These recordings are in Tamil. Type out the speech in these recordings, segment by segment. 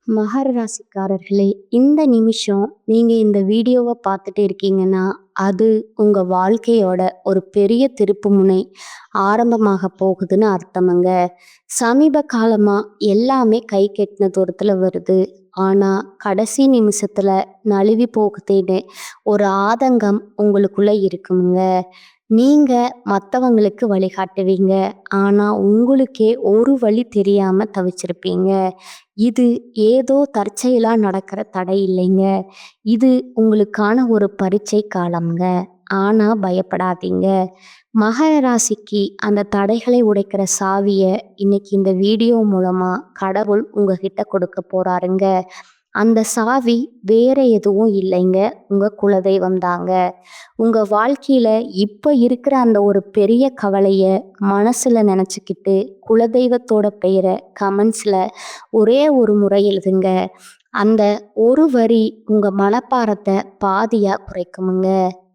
மகர ராசிக்காரர்களே, இந்த நிமிஷம் நீங்க இந்த வீடியோவ பார்த்துட்டு இருக்கீங்கன்னா, அது உங்க வாழ்க்கையோட ஒரு பெரிய திருப்புமுனை ஆரம்பமாக போகுதுன்னு அர்த்தமுங்க. சமீப காலமா எல்லாமே கை கெட்டின தூரத்துல வருது. ஆனா, கடைசி நிமிஷத்துல நழுவி போகுதேன்னு ஒரு ஆதங்கம் உங்களுக்குள்ள இருக்குமுங்க. நீங்க மத்தவங்களுக்கு வழிகாட்டுவீங்க. ஆனா, உங்களுக்கே ஒரு வழி தெரியாம தவிச்சிருப்பீங்க. இது ஏதோ தற்செயலா நடக்கிற தடை இல்லைங்க. இது உங்களுக்கான ஒரு பரீட்சை காலம்ங்க. ஆனா பயப்படாதீங்க. மகர ராசிக்கு அந்த தடைகளை உடைக்கிற சாவிய இன்னைக்கு இந்த வீடியோ மூலமா கடவுள் உங்ககிட்ட கொடுக்க போறாருங்க. அந்த சாவி வேற எதுவும் இல்லைங்க. உங்க குலதெய்வம் தாங்க. உங்க வாழ்க்கையில இப்ப இருக்கிற அந்த ஒரு பெரிய கவலைய மனசுல நினைச்சுக்கிட்டு குலதெய்வத்தோட பெயரை கமெண்ட்ஸ்ல ஒரே ஒரு முறை எழுதுங்க. அந்த ஒரு வரி உங்க மனப்பாரத்தை பாதியா குறைக்குமுங்க.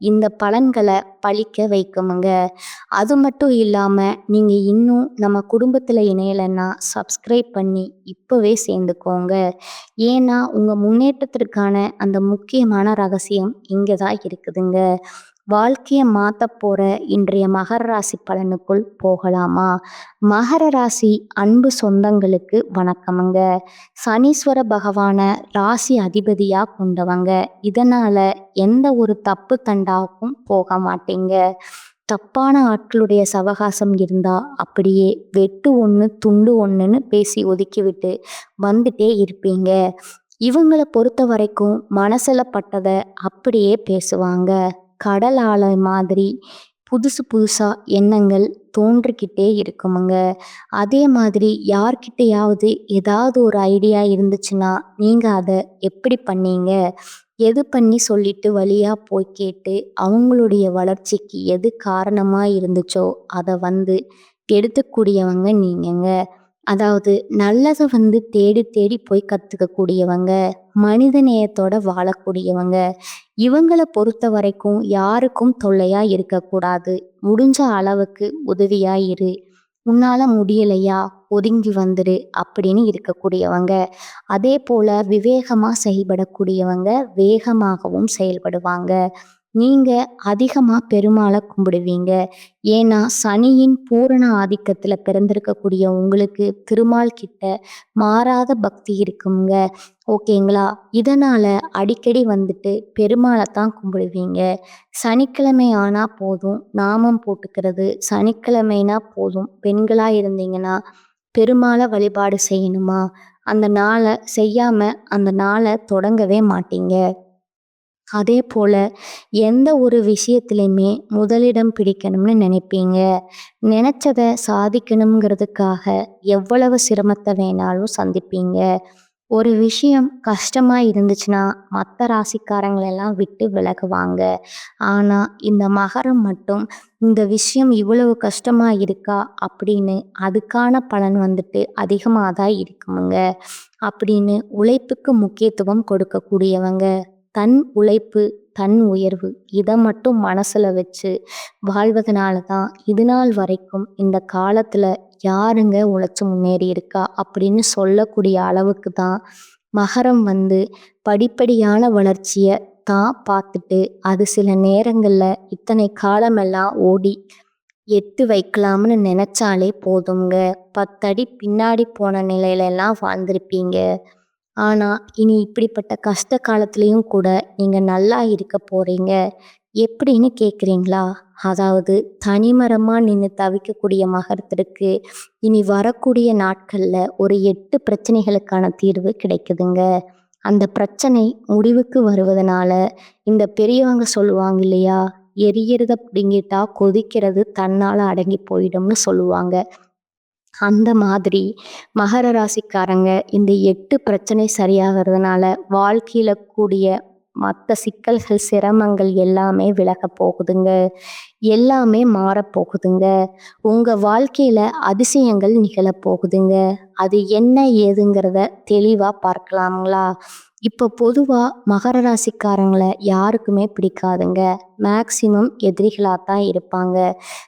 இந்த பலன்களை பழிக்க வைக்குமுங்க. அது மட்டும் இல்லாம நீங்க இன்னும் நம்ம குடும்பத்துல இணையலைன்னா சப்ஸ்கிரைப் பண்ணி இப்பவே சேர்ந்துக்கோங்க. ஏன்னா உங்க முன்னேற்றத்திற்கான அந்த முக்கியமான ரகசியம் இங்க தான் இருக்குதுங்க. வாழ்க்கையை மாத்த போற இன்றைய மகர ராசி பலனுக்குள் போகலாமா? மகர ராசி அன்பு சொந்தங்களுக்கு வணக்கமுங்க. சனீஸ்வர பகவான ராசி அதிபதியா கொண்டவங்க. இதனால எந்த ஒரு தப்பு தண்டாக்கும் போக மாட்டீங்க. தப்பான ஆட்களுடைய சவகாசம் இருந்தா அப்படியே வெட்டு ஒன்று துண்டு ஒன்றுன்னு பேசி ஒதுக்கிவிட்டு வந்துட்டே இருப்பீங்க. இவங்களை பொறுத்த வரைக்கும் மனசுல பட்டதை அப்படியே பேசுவாங்க. கடல் ஆலை மாதிரி புதுசு புதுசா எண்ணங்கள் தோன்றிக்கிட்டே இருக்குமுங்க. அதே மாதிரி யார்கிட்டயாவது ஏதாவது ஒரு ஐடியா இருந்துச்சுன்னா நீங்க அதை எப்படி பண்ணீங்க, எது பண்ணி சொல்லிட்டு வழியா போய் கேட்டு அவங்களுடைய வளர்ச்சிக்கு எது காரணமா இருந்துச்சோ அதை எடுத்துக்கூடியவங்க நீங்கங்க. அதாவது நல்லதை தேடி தேடி போய் கத்துக்க கூடியவங்க, மனித நேயத்தோட வாழக்கூடியவங்க. இவங்களை பொறுத்த வரைக்கும் யாருக்கும் தொல்லையா இருக்கக்கூடாது. முடிஞ்ச அளவுக்கு உதவியா இரு. உன்னால முடியலையா ஒதுங்கி வந்துரு அப்படின்னு இருக்கக்கூடியவங்க. அதே போல விவேகமா செயல்படக்கூடியவங்க வேகமாகவும் செயல்படுவாங்க. நீங்க அதிகமா பெருமாளை கும்பிடுவீங்க. ஏன்னா சனியின் பூரண ஆதிக்கத்துல பிறந்திருக்கக்கூடிய உங்களுக்கு திருமால் கிட்ட மாறாத பக்தி இருக்குங்க. ஓகேங்களா? இதனால அடிக்கடி பெருமாளை தான் கும்பிடுவீங்க. சனிக்கிழமை ஆனா போதும் நாமம் போட்டுக்கிறது, சனிக்கிழமைனா போதும் பெண்களா இருந்தீங்கன்னா பெருமாளை வழிபாடு செய்யணுமா, அந்த நாளை செய்யாம அந்த நாளை தொடங்கவே மாட்டீங்க. அதே போல எந்த ஒரு விஷயத்திலையுமே முதலிடம் பிடிக்கணும்னு நினைப்பீங்க. நினைச்சதை சாதிக்கணுங்கிறதுக்காக எவ்வளவு சிரமத்தை வேணாலும் சந்திப்பீங்க. ஒரு விஷயம் கஷ்டமா இருந்துச்சுன்னா மற்ற ராசிக்காரங்களெல்லாம் விட்டு விலகுவாங்க. ஆனா இந்த மகரம் மட்டும் இந்த விஷயம் இவ்வளவு கஷ்டமா இருக்கா அப்படின்னு அதுக்கான பலன் அதிகமாக தான் இருக்குமுங்க அப்படின்னு உழைப்புக்கு முக்கியத்துவம் கொடுக்கக்கூடியவங்க. தன் உழைப்பு, தன் உயர்வு இதை மட்டும் மனசுல வச்சு வாழ்வதனால தான் இது நாள் வரைக்கும் இந்த காலத்துல யாருங்க உழைச்சு முன்னேறி இருக்கா அப்படின்னு சொல்லக்கூடிய அளவுக்கு தான் மகரம் படிப்படியான வளர்ச்சியை தான் பார்த்துட்டு அது சில நேரங்கள்ல இத்தனை காலமெல்லாம் ஓடி எட்டு வைக்கலாம்னு நினைச்சாலே போதுங்க. 10 அடி பின்னாடி போன நிலையில எல்லாம் வாழ்ந்திருப்பீங்க. ஆனா இனி இப்படிப்பட்ட கஷ்ட காலத்திலையும் கூட நீங்க நல்லா இருக்க போறீங்க. எப்படின்னு கேக்குறீங்களா? அதாவது தனிமரமா நின்று தவிக்கக்கூடிய மகரத்திற்கு இனி வரக்கூடிய நாட்கள்ல ஒரு 8 பிரச்சனைகளுக்கான தீர்வு கிடைக்குதுங்க. அந்த பிரச்சனை முடிவுக்கு வருவதனால இந்த பெரியவங்க சொல்லுவாங்க இல்லையா, எரியறத பிடுங்கிட்டா கொதிக்கிறது தன்னால அடங்கி போயிடும்னு சொல்லுவாங்க. அந்த மாதிரி மகர ராசிக்காரங்க இந்த 8 பிரச்சனை சரியாகிறதுனால வாழ்க்கையில கூடிய மற்ற சிக்கல்கள், சிரமங்கள் எல்லாமே விலக போகுதுங்க. எல்லாமே மாறப்போகுதுங்க. உங்க வாழ்க்கையில அதிசயங்கள் நிகழப்போகுதுங்க. அது என்ன ஏதுங்கிறத தெளிவா பார்க்கலாங்களா? இப்போ பொதுவா மகர ராசிக்காரங்களை யாருக்குமே பிடிக்காதுங்க. மேக்சிமம் எதிரிகளாக தான் இருப்பாங்க.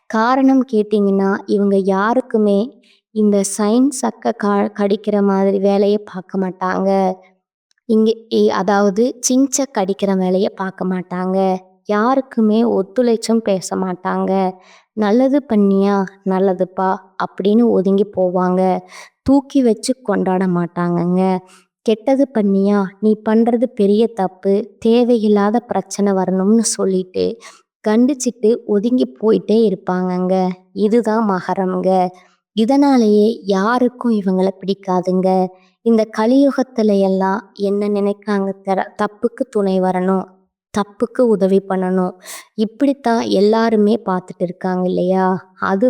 காரணம் கேட்டிங்கன்னா இவங்க யாருக்குமே இந்த சைன் சக்க கடிக்கிற மாதிரி வேலையை பார்க்க மாட்டாங்க. இங்கே அதாவது சிங்சக் அடிக்கிற வேலையை பார்க்க மாட்டாங்க. யாருக்குமே ஒத்துழைச்சும் பேச மாட்டாங்க. நல்லது பண்ணியா நல்லதுப்பா அப்படின்னு ஒதுங்கி போவாங்க. தூக்கி வச்சு கொண்டாட மாட்டாங்கங்க. கெட்டது பண்ணியா நீ பண்ணுறது பெரிய தப்பு, தேவையில்லாத பிரச்சனை வரணும்னு சொல்லிட்டு கண்டிச்சிட்டு ஒதுங்கி போயிட்டே இருப்பாங்கங்க. இதுதான் மகரம்ங்க. இதனாலேயே யாருக்கும் இவங்கள பிடிக்காதுங்க. இந்த கலியுகத்துல எல்லாம் என்ன நினைக்காங்க, தப்புக்கு துணை வரணும், தப்புக்கு உதவி பண்ணணும், இப்படித்தான் எல்லாருமே பார்த்துட்டு இருக்காங்க இல்லையா? அது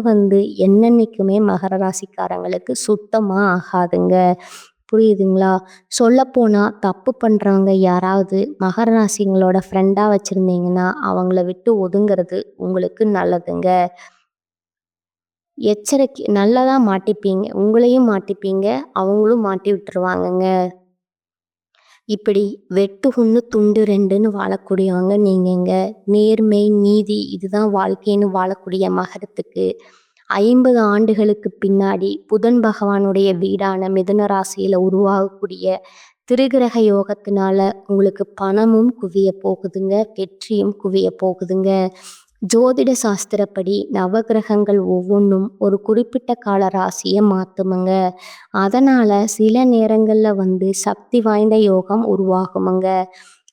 என்னன்னைக்குமே மகர ராசிக்காரங்களுக்கு சுத்தமா ஆகாதுங்க. புரியுதுங்களா? சொல்லப்போனா தப்பு பண்றவங்க யாராவது மகர ராசிங்களோட ஃப்ரெண்டா வச்சிருந்தீங்கன்னா அவங்கள விட்டு ஒதுங்கிறது உங்களுக்கு நல்லதுங்க. எச்சரிக்கை நல்லதா மாட்டிப்பீங்க. உங்களையும் மாட்டிப்பீங்க, அவங்களும் மாட்டி விட்டுருவாங்கங்க. இப்படி வெட்டு 1 துண்டு 2ன்னு வாழக்கூடியவங்க நீங்கங்க. நேர்மை, நீதி இதுதான் வாழ்க்கைன்னு வாழக்கூடிய மகரத்துக்கு 50 ஆண்டுகளுக்கு பின்னாடி புதன் பகவானுடைய வீடான மிதுன ராசியில உருவாகக்கூடிய திருகிரக யோகத்தினால உங்களுக்கு பணமும் குவிய போகுதுங்க, வெற்றியும் குவிய போகுதுங்க. ஜோதிட சாஸ்திரப்படி நவகிரகங்கள் ஒவ்வொன்றும் ஒரு குறிப்பிட்ட கால ராசியை மாற்றுமுங்க. அதனால் சில நேரங்களில் சக்தி வாய்ந்த யோகம் உருவாகுமுங்க.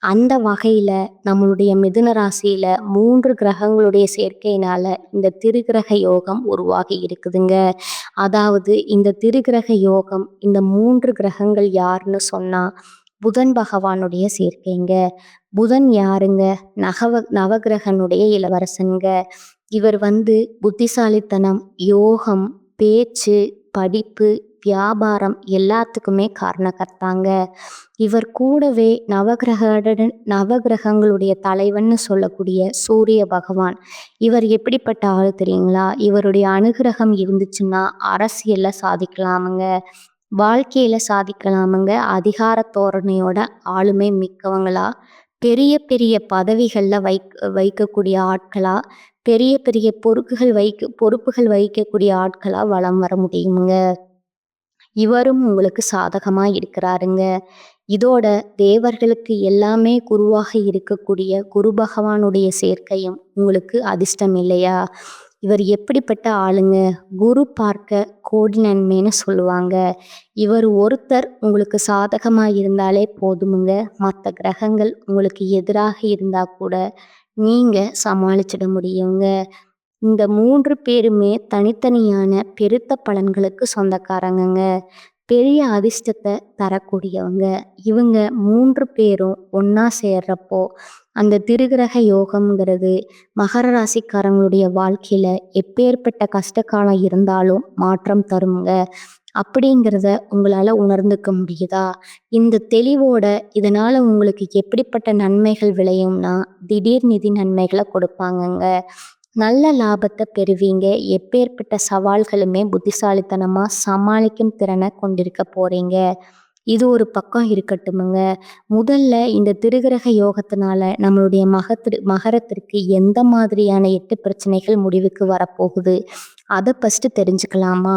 அந்த வகையில் நம்மளுடைய மிதுன ராசியில் 3 கிரகங்களுடைய சேர்க்கையினால் இந்த திருகிரக யோகம் உருவாகி இருக்குதுங்க. அதாவது இந்த திருகிரக யோகம் இந்த 3 கிரகங்கள் யாருன்னு சொன்னால் புதன் பகவானுடைய சேர்க்கைங்க. புதன் யாருங்க? நவகிரகனுடைய இளவரசனுங்க. இவர் புத்திசாலித்தனம், யோகம், பேச்சு, படிப்பு, வியாபாரம் எல்லாத்துக்குமே காரணக்கர்த்தாங்க. இவர் கூடவே நவகிரகங்களுடைய தலைவன்னு சொல்லக்கூடிய சூரிய பகவான். இவர் எப்படிப்பட்ட ஆள் தெரியுங்களா? இவருடைய அனுகிரகம் இருந்துச்சுன்னா அரசியல்ல சாதிக்கலாமுங்க, வாழ்க்கையில சாதிக்கலாமுங்க. அதிகார தோரணையோட ஆளுமை மிக்கவங்களா, பெரிய பெரிய பதவிகளில் வைக்கக்கூடிய ஆட்களா, பெரிய பெரிய பொறுப்புகள் வகிக்கக்கூடிய ஆட்களா வலம் வர முடியுமுங்க. இவரும் உங்களுக்கு சாதகமா இருக்கிறாருங்க. இதோட தேவர்களுக்கு எல்லாமே குருவாக இருக்கக்கூடிய குரு பகவானுடைய சேர்க்கையும் உங்களுக்கு அதிர்ஷ்டம் இல்லையா? இவர் எப்படிப்பட்ட ஆளுங்க? குரு பார்க்க கோடி நன்மைன்னு சொல்லுவாங்க. இவர் ஒருத்தர் உங்களுக்கு சாதகமாக இருந்தாலே போதுமுங்க. மற்ற கிரகங்கள் உங்களுக்கு எதிராக இருந்தால் கூட நீங்கள் சமாளிச்சிட முடியுங்க. இந்த 3 பேருமே தனித்தனியான பெருத்த பலன்களுக்கு சொந்தக்காரங்கங்க. பெரிய அதிர்ஷ்டத்தை தரக்கூடியவங்க. இவங்க 3 பேரும் ஒன்றா சேர்றப்போ அந்த திருகிரக யோகம்ங்கிறது மகர ராசிக்காரங்களுடைய வாழ்க்கையில் எப்பேற்பட்ட கஷ்டகாலம் இருந்தாலும் மாற்றம் தருங்க. அப்படிங்கிறத உங்களால் உணர்ந்துக்க முடியுதா? இந்த தெளிவோட இதனால் உங்களுக்கு எப்படிப்பட்ட நன்மைகள் விளையும்னா திடீர் நிதி நன்மைகளை கொடுப்பாங்கங்க. நல்ல லாபத்தை பெறுவீங்க. எப்பேற்பட்ட சவால்களுமே புத்திசாலித்தனமாக சமாளிக்கும் திறனை கொண்டிருக்க போகிறீங்க. இது ஒரு பக்கம் இருக்கட்டுமுங்க. முதல்ல இந்த திருகிரக யோகத்தினால நம்மளுடைய மகரத்திற்கு எந்த மாதிரியான 8 பிரச்சனைகள் முடிவுக்கு வரப்போகுது அதை ஃபஸ்ட்டு தெரிஞ்சுக்கலாமா?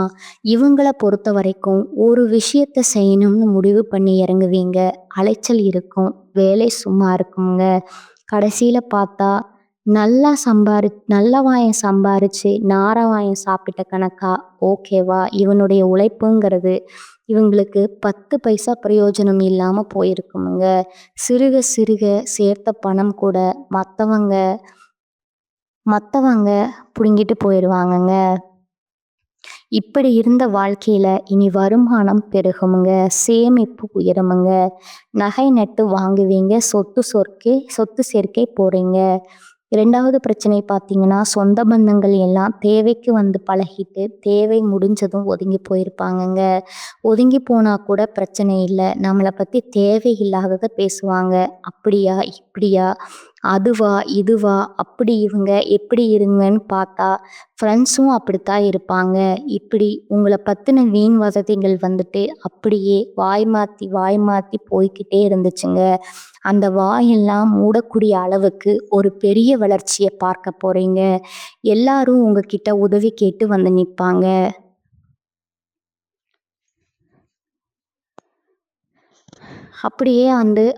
இவங்களை பொறுத்த வரைக்கும் ஒரு விஷயத்தை செய்யணும்னு முடிவு பண்ணி இறங்குவீங்க, அலைச்சல் இருக்கும், வேலை சும்மா இருக்குங்க. கடைசியில் பார்த்தா நல்ல வாயம் சம்பாரிச்சு நாரவாயம் சாப்பிட்ட கணக்கா ஓகேவா? இவனுடைய உழைப்புங்கிறது இவங்களுக்கு 10 பைசா பிரயோஜனம் இல்லாமல் போயிருக்குமுங்க. சிறுக சிறுக சேர்த்த பணம் கூட மற்றவங்க பிடுங்கிட்டு போயிடுவாங்கங்க. இப்படி இருந்த வாழ்க்கையில் இனி வருமானம் பெருகுமுங்க, சேமிப்பு உயருமுங்க, நகை நட்டு வாங்குவீங்க, சொத்து சேர்க்கை போகிறீங்க. 2வது பிரச்சனை பார்த்தீங்கன்னா சொந்த பந்தங்கள் எல்லாம் தேவைக்கு பழகிட்டு தேவை முடிஞ்சதும் ஒதுங்கி போயிருப்பாங்கங்க. ஒதுங்கி போனால் கூட பிரச்சனை இல்லை, நம்மளை பற்றி தேவையில்லாததை பேசுவாங்க. அப்படியா இப்படியா, அதுவா இதுவா, அப்படி இவங்க எப்படி இருங்கன்னு பார்த்தா ஃப்ரெண்ட்ஸும் அப்படித்தான் இருப்பாங்க. இப்படி உங்களை பற்றின வீண் வதந்திகள் அப்படியே வாய் மாற்றி போய்கிட்டே இருந்துச்சுங்க. அந்த வாயெல்லாம் மூடக்கூடிய அளவுக்கு ஒரு பெரிய வளர்ச்சியை பார்க்க போகிறீங்க. எல்லாரும் உங்ககிட்ட உதவி கேட்டு நிற்பாங்க. அப்படியே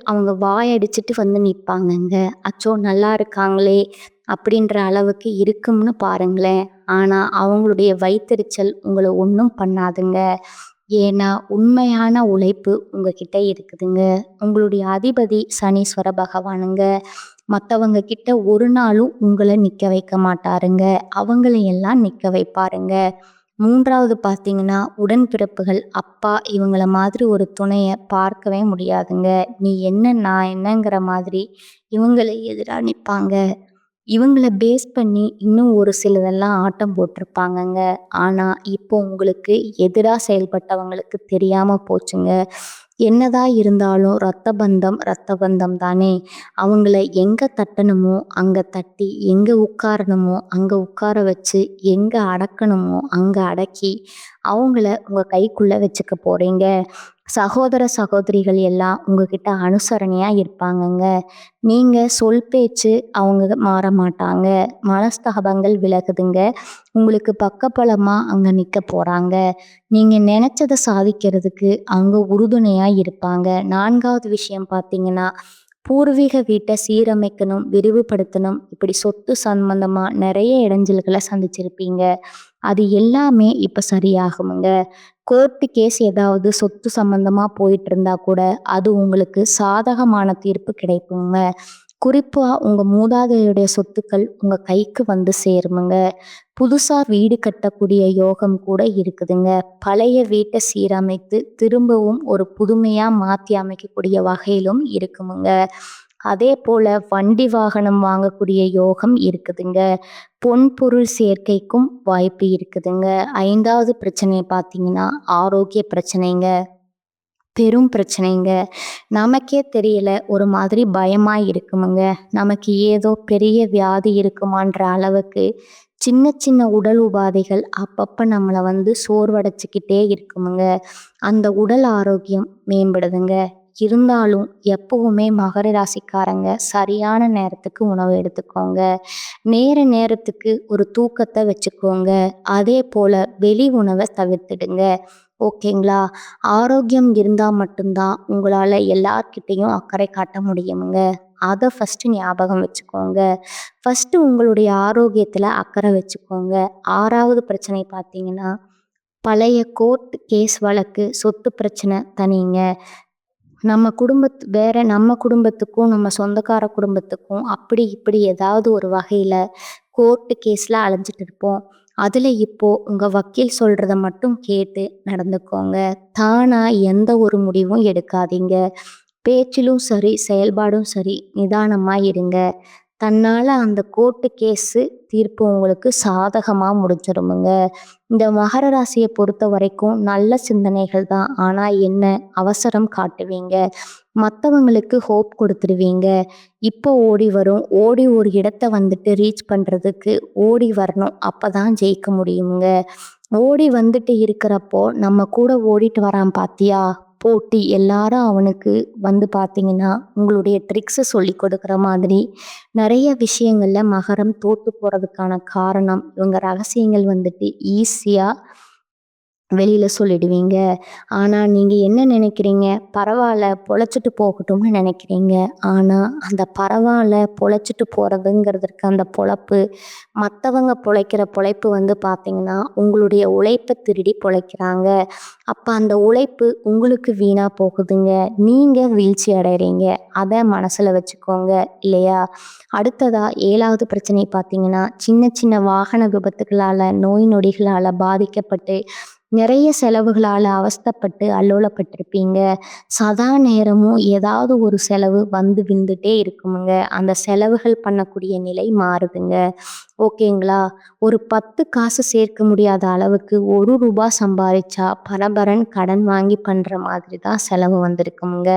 அவங்க வாயடிச்சுட்டு நிப்பாங்கங்க. அச்சோ! நல்லா இருக்காங்களே! அப்படின்ற அளவுக்கு இருக்கும்னு பாருங்களேன். ஆனா, அவங்களுடைய வயித்தெரிச்சல் உங்கள ஒண்ணும் பண்ணாதுங்க. ஏன்னா, உண்மையான உழைப்பு உங்ககிட்ட இருக்குதுங்க. உங்களுடைய அதிபதி சனீஸ்வர பகவானுங்க. மத்தவங்க கிட்ட ஒரு நாளும் உங்கள நிக்க வைக்க மாட்டாருங்க. அவங்களையெல்லாம் நிக்க வைப்பாருங்க. 3வது பார்த்தீங்கன்னா, உடன்பிறப்புகள், அப்பா இவங்கள மாதிரி ஒரு துணைய பார்க்கவே முடியாதுங்க. நீ என்ன, நான் என்னங்கிற மாதிரி இவங்கள எதிரா நிப்பாங்க. இவங்கள பேஸ் பண்ணி இன்னும் ஒரு சிலதெல்லாம் ஆட்டம் போட்டிருப்பாங்கங்க. ஆனா, இப்போ உங்களுக்கு எதிரா செயல்பட்டவங்களுக்கு தெரியாம போச்சுங்க. என்னதான் இருந்தாலும் ரத்த பந்தம், ரத்த பந்தம் தானே! அவங்கள எங்க தட்டணுமோ அங்க தட்டி, எங்க உட்காரணுமோ அங்க உட்கார வச்சு, எங்க அடக்கணுமோ அங்க அடக்கி, அவங்கள உங்க கைக்குள்ள வச்சுக்க போறீங்க. சகோதர, சகோதரிகள் எல்லாம் உங்ககிட்ட அனுசரணையா இருப்பாங்கங்க. நீங்க சொல் பேச்சு அவங்க மாற மாட்டாங்க. மனஸ்தாபங்கள் விலகுதுங்க. உங்களுக்கு பக்கபலமா அங்க நிக்க போறாங்க. நீங்க நெனச்சத சாதிக்கிறதுக்கு அவங்க உறுதுணையா இருப்பாங்க. 4வது விஷயம் பார்த்தீங்கன்னா, பூர்வீக வீட்ட சீரமைக்கணும், விரிவுபடுத்தணும், இப்படி சொத்து சம்பந்தமா நெறைய இடைஞ்சல்கள சந்திச்சிருப்பீங்க. அது எல்லாமே இப்ப சரியாகுமுங்க. கோர்ட்டு கேஸ் ஏதாவது சொத்து சம்பந்தமா போயிட்டு இருந்தா கூட, அது உங்களுக்கு சாதகமான தீர்ப்பு கிடைக்குங்க. குறிப்பா உங்க மூதாதையருடைய சொத்துக்கள் உங்க கைக்கு வந்து சேருமுங்க. புதுசா வீடு கட்டக்கூடிய யோகம் கூட இருக்குதுங்க. பழைய வீட்ட சீரமைத்து திரும்பவும் ஒரு புதுமையா மாத்தி அமைக்கக்கூடிய வகையிலும் இருக்குமுங்க. அதே போல வண்டி வாகனம் வாங்கக்கூடிய யோகம் இருக்குதுங்க. பொன் பொருள் சேர்க்கைக்கும் வாய்ப்பு இருக்குதுங்க. 5வது பிரச்சனை பார்த்தீங்கன்னா, ஆரோக்கிய பிரச்சனைங்க. பெரும் பிரச்சனைங்க. நமக்கே தெரியல, ஒரு மாதிரி பயமா இருக்குமுங்க. நமக்கு ஏதோ பெரிய வியாதி இருக்குமான்ற அளவுக்கு சின்ன சின்ன உடல் உபாதைகள் அப்பப்ப நம்மள சோர்வடைச்சுக்கிட்டே இருக்குமுங்க. அந்த உடல் ஆரோக்கியம் மேம்படுதுங்க. இருந்தாலும் எப்பவுமே மகர ராசிக்காரங்க சரியான நேரத்துக்கு உணவு எடுத்துக்கோங்க. நேரத்துக்கு ஒரு தூக்கத்த வச்சுக்கோங்க. அதே போல வெளி உணவ தவிர்த்துடுங்க. ஓகேங்களா? ஆரோக்கியம் இருந்தா மட்டும்தான் உங்களால எல்லார்கிட்டயும் அக்கறை காட்ட முடியுமுங்க. அத ஃபர்ஸ்ட்டு ஞாபகம் வச்சுக்கோங்க. ஃபர்ஸ்ட்டு உங்களுடைய ஆரோக்கியத்துல அக்கறை வச்சுக்கோங்க. 6வது பிரச்சனை பார்த்தீங்கன்னா, பழைய கோர்ட் கேஸ் வழக்கு, சொத்து பிரச்சனை தனிங்க. நம்ம குடும்பத்துக்கும், நம்ம சொந்தக்கார குடும்பத்துக்கும் அப்படி இப்படி ஏதாவது ஒரு வகையில கோர்ட்டு கேஸ்ல அலைஞ்சிட்டு இருப்போம். அதுல இப்போ உங்க வக்கீல் சொல்றத மட்டும் கேட்டு நடந்துக்கோங்க. தானா எந்த ஒரு முடிவும் எடுக்காதீங்க. பேச்சிலும் சரி, செயல்பாடும் சரி, நிதானமா இருங்க. தன்னால அந்த கோர்ட்டு கேஸு தீர்ப்பு உங்களுக்கு சாதகமா முடிஞ்சிருமுங்க. இந்த மகர ராசிய பொறுத்தவரைக்கும் நல்ல சிந்தனைகள் தான். ஆனா என்ன, அவசரம் காட்டுவீங்க. மத்தவங்களுக்கு ஹோப் கொடுத்துருவீங்க. இப்போ ஓடி வரும். ஓடி ஒரு இடத்த ரீச் பண்றதுக்கு ஓடி வரணும். அப்பதான் ஜெயிக்க முடியுமுங்க. ஓடி வந்துட்டு இருக்கிறப்போ, நம்ம கூட ஓடிட்டு வரான் பாத்தியா? போட்டி எல்லாரும் அவனுக்கு பார்த்தீங்கன்னா, உங்களுடைய ட்ரிக்ஸ சொல்லிக் கொடுக்குற மாதிரி நெறைய விஷயங்கள்ல மகரம் தோத்து போறதுக்கான காரணம், இவங்க ரகசியங்கள் ஈஸியா வெளியில சொல்லிடுவீங்க. ஆனா, நீங்க என்ன நினைக்கிறீங்க? பரவால்ல பொழைச்சுட்டு போகட்டும்னு நினைக்கிறீங்க. ஆனா, அந்த பரவால்ல பொழைச்சுட்டு போறதுங்கிறதுக்கு அந்த பொழப்பு, மத்தவங்க பொழைக்கிற பொழைப்பு பார்த்தீங்கன்னா, உங்களுடைய உழைப்ப திருடி பொழைக்கிறாங்க. அப்ப அந்த உழைப்பு உங்களுக்கு வீணா போகுதுங்க. நீங்க வீழ்ச்சி அடையறீங்க. அத மனசுல வச்சுக்கோங்க. இல்லையா? அடுத்ததா 7வது பிரச்சனை பார்த்தீங்கன்னா, சின்ன சின்ன வாகன விபத்துகளால, நோய் நொடிகளால பாதிக்கப்பட்டு நிறைய செலவுகளால அவஸ்தைப்பட்டு அல்லோலப்பட்டிருப்பீங்க. சதா நேரமும் ஏதாவது ஒரு செலவு விழுந்துட்டே இருக்குமுங்க. அந்த செலவுகள் பண்ணக்கூடிய நிலை மாறுதுங்க. ஓகேங்களா? ஒரு 10 காசு சேர்க்க முடியாத அளவுக்கு ரூ. 1 சம்பாரிச்சா பரபரன்னு கடன் வாங்கி பண்ற மாதிரி தான் செலவு வந்திருக்குமுங்க.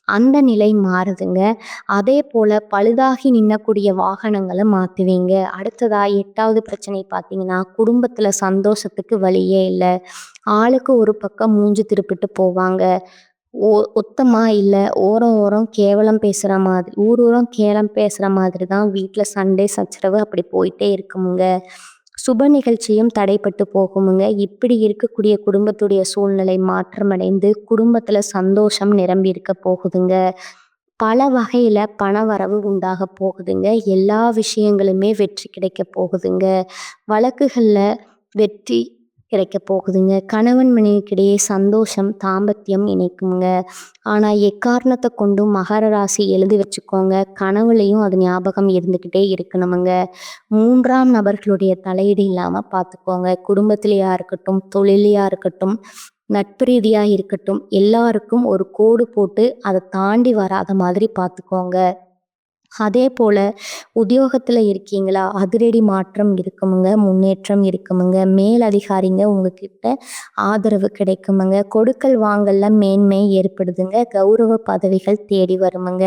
அந்த நிலை மாறுதுங்க. அதே போல பழுதாகி நின்னக்கூடிய வாகனங்கள மாத்துவீங்க. அடுத்ததா 8வது பிரச்சனை பார்த்தீங்கன்னா, குடும்பத்துல சந்தோஷத்துக்கு வழியே இல்ல. ஆளுக்கு ஒரு பக்கம் மூஞ்சி திருப்பிட்டு போவாங்க. ஒத்தமா இல்ல, ஓரம் ஓரம் கேவலம் பேசுற மாதிரி, ஊர் ஊரம் கேலம் பேசுற மாதிரி தான் வீட்ல சண்டை சச்சரவு அப்படி போயிட்டே இருக்குமுங்க. சுப நிகழ்ச்சியும் தடைப்பட்டு போகுமுங்க. இப்படி இருக்கக்கூடிய குடும்பத்துடைய சூழ்நிலை மாற்றமடைந்து குடும்பத்துல சந்தோஷம் நிரம்பி இருக்க போகுதுங்க. பல வகையில பணவரவு உண்டாக போகுதுங்க. எல்லா விஷயங்களுமே வெற்றி கிடைக்க போகுதுங்க. வழக்குகள்ல வெற்றி கிடைக்க போகுதுங்க. கணவன் மனைவிக்கிடையே சந்தோஷம், தாம்பத்தியம் இணைக்குங்க. ஆனா எக்காரணத்தை கொண்டும் மகர ராசி எழுதி வச்சுக்கோங்க, கனவுலையும் அது ஞாபகம் இருந்துக்கிட்டே இருக்கணுமுங்க. 3ஆம் நபர்களுடைய தலையீடு இல்லாம பார்த்துக்கோங்க. குடும்பத்திலேயா இருக்கட்டும், தொழிலையா இருக்கட்டும், நட்பு ரீதியா இருக்கட்டும், எல்லாருக்கும் ஒரு கோடு போட்டு அதை தாண்டி வராத மாதிரி பார்த்துக்கோங்க. அதே போல உத்தியோகத்துல இருக்கீங்களா? அதிரடி மாற்றம் இருக்குமுங்க, முன்னேற்றம் இருக்குமுங்க. மேலதிகாரிங்க உங்ககிட்ட ஆதரவு கிடைக்குமுங்க. கொடுக்கல் வாங்கல்ல மேன்மை ஏற்படுதுங்க. கௌரவ பதவிகள் தேடி வருமுங்க.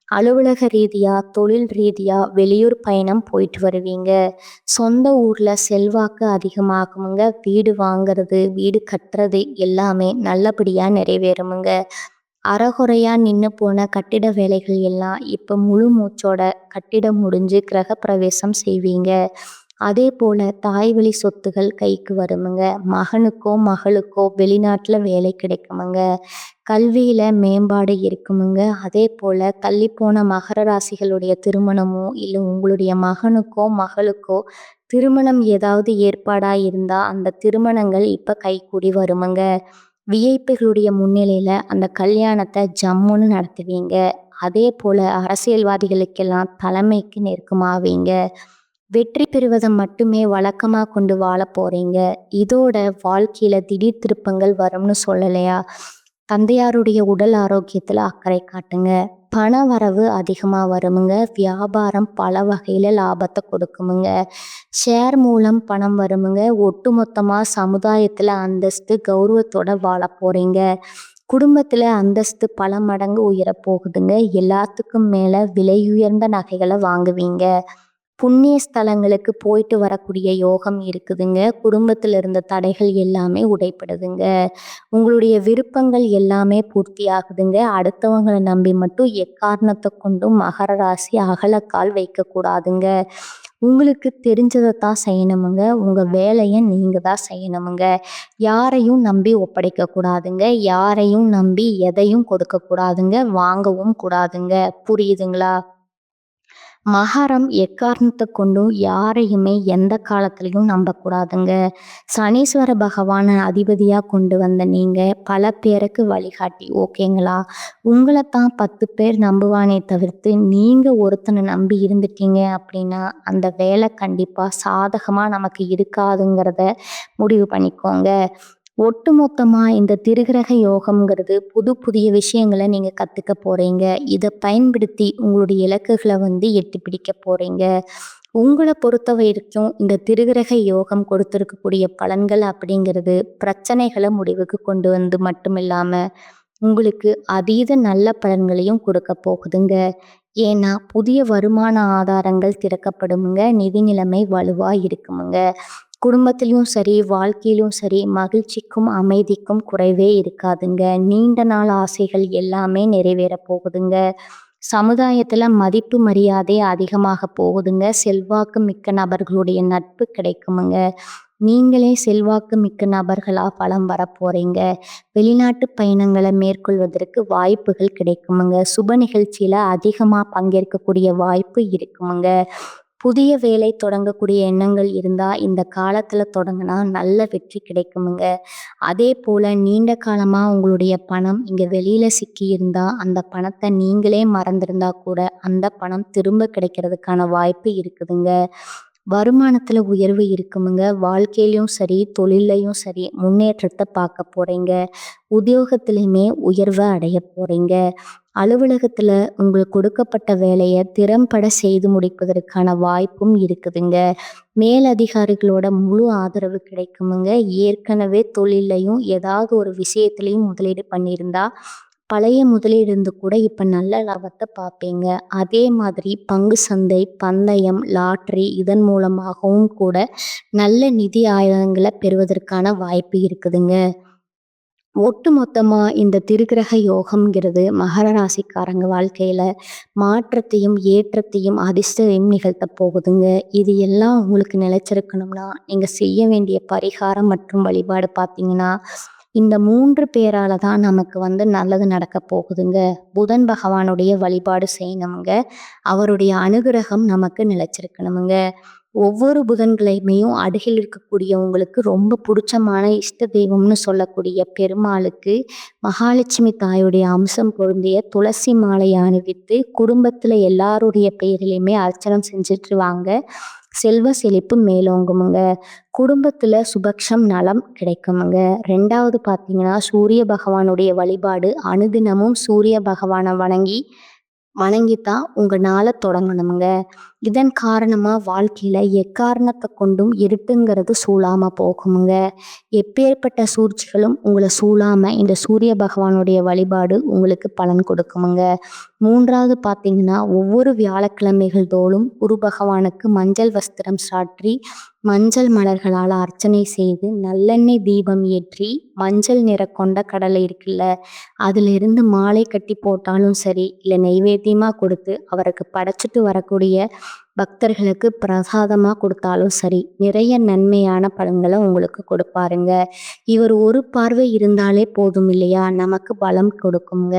அலுவலக ரீதியா, தொழில் ரீதியா வெளியூர் பயணம் போயிட்டு வருவீங்க. சொந்த ஊர்ல செல்வாக்கு அதிகமாகுமுங்க. வீடு வாங்குறது, வீடு கட்டுறது எல்லாமே நல்லபடியா நிறைவேறுமுங்க. அறகுறையா நின்று போன கட்டிட வேலைகள் எல்லாம் இப்போ முழு மூச்சோட கட்டிடம் முடிஞ்சு கிரகப்பிரவேசம் செய்வீங்க. அதே போல தாய் வழி சொத்துகள் கைக்கு வருமுங்க. மகனுக்கோ மகளுக்கோ வெளிநாட்டில் வேலை கிடைக்குமுங்க. கல்வியில மேம்பாடு இருக்குமுங்க. அதே போல தள்ளிப்போன மகர ராசிகளுடைய திருமணமோ இல்லை உங்களுடைய மகனுக்கோ மகளுக்கோ திருமணம் ஏதாவது ஏற்பாடா இருந்தா அந்த திருமணங்கள் இப்போ கைகூடி வருமுங்க. விஐபிகளுடைய முன்னிலையில அந்த கல்யாணத்தை ஜம்முன்னு நடத்துவீங்க. அதே போல அரசியல்வாதிகளுக்கெல்லாம் தலைமைக்கு நெருக்கமாவீங்க. வெற்றி பெறுவதை மட்டுமே வழக்கமா கொண்டு வாழ போறீங்க. இதோட வாழ்க்கையில திடீர் திருப்பங்கள் வரும்னு சொல்லலையா? தந்தையாருடைய உடல் ஆரோக்கியத்துல அக்கறை காட்டுங்க. பண வரவு அதிகமா வருமுங்க. வியாபாரம் பல வகையில லாபத்தை கொடுக்குமுங்க. ஷேர் மூலம் பணம் வருமுங்க. ஒட்டுமொத்தமா சமுதாயத்துல அந்தஸ்து, கௌரவத்தோட வாழ போறீங்க. குடும்பத்துல அந்தஸ்து பல மடங்கு உயர போகுதுங்க. எல்லாத்துக்கும் மேல விலையுயர்ந்த நகைகளை வாங்குவீங்க. புண்ணிய ஸ்தலங்களுக்கு போயிட்டு வரக்கூடிய யோகம் இருக்குதுங்க. குடும்பத்துல இருந்த தடைகள் எல்லாமே உடைப்படுதுங்க. உங்களுடைய விருப்பங்கள் எல்லாமே பூர்த்தி ஆகுதுங்க. அடுத்தவங்களை நம்பி மட்டும் எக்காரணத்தை கொண்டும் மகர ராசி அகலக்கால் வைக்கக்கூடாதுங்க. உங்களுக்கு தெரிஞ்சதை தான் செய்யணுமுங்க. உங்க வேலையை நீங்க தான் செய்யணுமுங்க. யாரையும் நம்பி ஒப்படைக்க கூடாதுங்க. யாரையும் நம்பி எதையும் கொடுக்க கூடாதுங்க. வாங்கவும் கூடாதுங்க. புரியுதுங்களா? மகரம் எக்காரணத்தை கொண்டும் யாரையுமே எந்த காலத்துலையும் நம்பக்கூடாதுங்க. சனீஸ்வர பகவானை அதிபதியாக கொண்டு வந்த நீங்கள் பல பேருக்கு வழிகாட்டி, ஓகேங்களா? உங்களை தான் 10 பேர் நம்புவானே தவிர்த்து நீங்கள் ஒருத்தனை நம்பி இருந்துட்டீங்க அப்படின்னா அந்த வேலை கண்டிப்பாக சாதகமாக நமக்கு இருக்காதுங்கிறத முடிவு பண்ணிக்கோங்க. ஒட்டுமொத்தமாக இந்த திருகிரக யோகம்ங்கிறது புதிய விஷயங்களை நீங்கள் கற்றுக்க போகிறீங்க. இதை பயன்படுத்தி உங்களுடைய இலக்குகளை எட்டி பிடிக்க போகிறீங்க. உங்களை பொறுத்த வரைக்கும் இந்த திருகிரக யோகம் கொடுத்துருக்கக்கூடிய பலன்கள் அப்படிங்கிறது பிரச்சனைகளை முடிவுக்கு கொண்டு வந்து மட்டும் இல்லாமல் உங்களுக்கு அதீத நல்ல பலன்களையும் கொடுக்க போகுதுங்க. ஏன்னா புதிய வருமான ஆதாரங்கள் திறக்கப்படுமுங்க. நிதி நிலைமை வலுவாக இருக்குமுங்க. குடும்பத்திலையும் சரி, வாழ்க்கையிலும் சரி, மகிழ்ச்சிக்கும் அமைதிக்கும் குறைவே இருக்காதுங்க. நீண்ட நாள் ஆசைகள் எல்லாமே நிறைவேற போகுதுங்க. சமுதாயத்துல மதிப்பு மரியாதை அதிகமாக போகுதுங்க. செல்வாக்கு மிக்க நபர்களுடைய நட்பு கிடைக்குமுங்க. நீங்களே செல்வாக்கு மிக்க நபர்களா பலம் வர போறீங்க. வெளிநாட்டு பயணங்களை மேற்கொள்வதற்கு வாய்ப்புகள் கிடைக்குமுங்க. சுப நிகழ்ச்சியில அதிகமா பங்கேற்கக்கூடிய வாய்ப்பு இருக்குமுங்க. புதிய வேலை தொடங்கக்கூடிய எண்ணங்கள் இருந்தா இந்த காலத்துல தொடங்கினா நல்ல வெற்றி கிடைக்குமுங்க. அதே போல நீண்ட காலமா உங்களுடைய பணம் இங்க வெளியில சிக்கி இருந்தா அந்த பணத்தை நீங்களே மறந்திருந்தா கூட அந்த பணம் திரும்ப கிடைக்கிறதுக்கான வாய்ப்பு இருக்குதுங்க. வருமானத்துல உயர்வு இருக்குமுங்க. வாழ்க்கையிலையும் சரி, தொழிலையும் சரி முன்னேற்றத்தை பார்க்க போறீங்க. உத்தியோகத்திலையுமே உயர்வை அடைய போறீங்க. அலுவலகத்துல உங்களுக்கு கொடுக்கப்பட்ட வேலையை திறம்பட செய்து முடிப்பதற்கான வாய்ப்பும் இருக்குதுங்க. மேலதிகாரிகளோட முழு ஆதரவு கிடைக்குமுங்க. ஏற்கனவே தொழிலையும் ஏதாவது ஒரு விஷயத்திலையும் முதலீடு பண்ணியிருந்தா பழைய முதலீடு இருந்து கூட இப்போ நல்ல லாபத்தை பார்ப்பீங்க. அதே மாதிரி பங்கு சந்தை, பந்தயம், லாட்ரி இதன் மூலமாகவும் கூட நல்ல நிதி ஆயுதங்களை பெறுவதற்கான வாய்ப்பு இருக்குதுங்க. ஒட்டுமொத்தமா இந்த திருக்கிரக யோகம்ங்கிறது மகர ராசிக்காரங்க வாழ்க்கையில மாற்றத்தையும், ஏற்றத்தையும், அதிர்ஷ்டத்தையும் நிகழ்த்தப் போகுதுங்க. இது எல்லாம் உங்களுக்கு நிலைச்சிருக்கணும்னா, நீங்க செய்ய வேண்டிய பரிகாரம் மற்றும் வழிபாடு பார்த்தீங்கன்னா, இந்த 3 பேரால தான் நமக்கு நல்லது நடக்கப் போகுதுங்க. புதன் பகவானுடைய வழிபாடு செய்யணுமுங்க. அவருடைய அனுகிரகம் நமக்கு நிலைச்சிருக்கணுமுங்க. ஒவ்வொரு புதன்கிழமையும் அருகில் இருக்கக்கூடியவங்களுக்கு ரொம்ப புடிச்சமான இஷ்ட தெய்வம்னு சொல்லக்கூடிய பெருமாளுக்கு மகாலட்சுமி தாயுடைய அம்சம் பொருந்திய துளசி மாலையை அணிவித்து குடும்பத்துல எல்லாருடைய பெயரிலையுமே அர்ச்சனம் செஞ்சுட்டு வாங்க. செல்வ செழிப்பு மேலோங்குமுங்க. குடும்பத்துல சுபக்ஷம் நலம் கிடைக்குமுங்க. 2வது பார்த்தீங்கன்னா, சூரிய பகவானுடைய வழிபாடு அனுதினமும் சூரிய பகவானை வணங்கித்தான் உங்க நாளை தொடங்கணுமுங்க. இதன் காரணமா வாழ்க்கையில எக்காரணத்தை கொண்டும் இருட்டுங்கிறது சூழாம போகுமுங்க. எப்பேற்பட்ட சூழ்ச்சிகளும் உங்களை சூழாம இந்த சூரிய பகவானுடைய வழிபாடு உங்களுக்கு பலன் கொடுக்குமுங்க. 3வது பார்த்தீங்கன்னா, ஒவ்வொரு வியாழக்கிழமைகள் தோறும் குரு பகவானுக்கு மஞ்சள் வஸ்திரம் சாற்றி மஞ்சள் மலர்களால் அர்ச்சனை செய்து நல்லெண்ணெய் தீபம் ஏற்றி மஞ்சள் நிற கொண்ட கடலை இருக்குல்ல, அதிலிருந்து மாலை கட்டி போட்டாலும் சரி, இல்லை நெய்வேத்தியமாக கொடுத்து அவருக்கு படைச்சிட்டு வரக்கூடிய பக்தர்களுக்கு பிரசாதமாக கொடுத்தாலும் சரி, நிறைய நன்மையான பலன்களை உங்களுக்கு கொடுப்பாருங்க. இவர் ஒரு பார்வை இருந்தாலே போதும் இல்லையா, நமக்கு பலம் கொடுக்குங்க.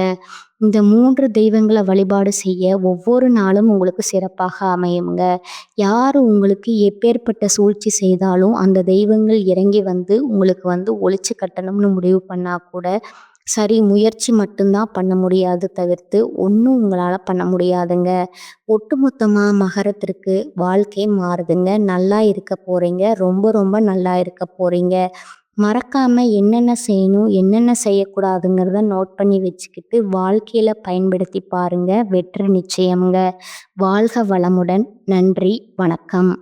இந்த 3 தெய்வங்களை வழிபாடு செய்ய ஒவ்வொரு நாளும் உங்களுக்கு சிறப்பாக அமையுங்க. யார் உங்களுக்கு எப்பேற்பட்ட சூழ்ச்சி செய்தாலும் அந்த தெய்வங்கள் இறங்கி உங்களுக்கு ஒழிச்சு கட்டணும்னு முடிவு பண்ணா கூட சரி, முயற்சி மட்டும்தான் பண்ண முடியாது தவிர்த்து ஒன்றும் உங்களால் பண்ண முடியாதுங்க. ஒட்டுமொத்தமா மகரத்திற்கு வாழ்க்கை மாறுதுங்க. நல்லா இருக்க போறீங்க. ரொம்ப ரொம்ப நல்லா இருக்க போறீங்க. மறக்காம என்னென்ன செய்யணும், என்னென்ன செய்யக்கூடாதுங்கிறத நோட் பண்ணி வச்சுக்கிட்டு வாழ்க்கையில பயன்படுத்தி பாருங்க. வெற்றி நிச்சயம்ங்க. வாழ்க வளமுடன். நன்றி. வணக்கம்.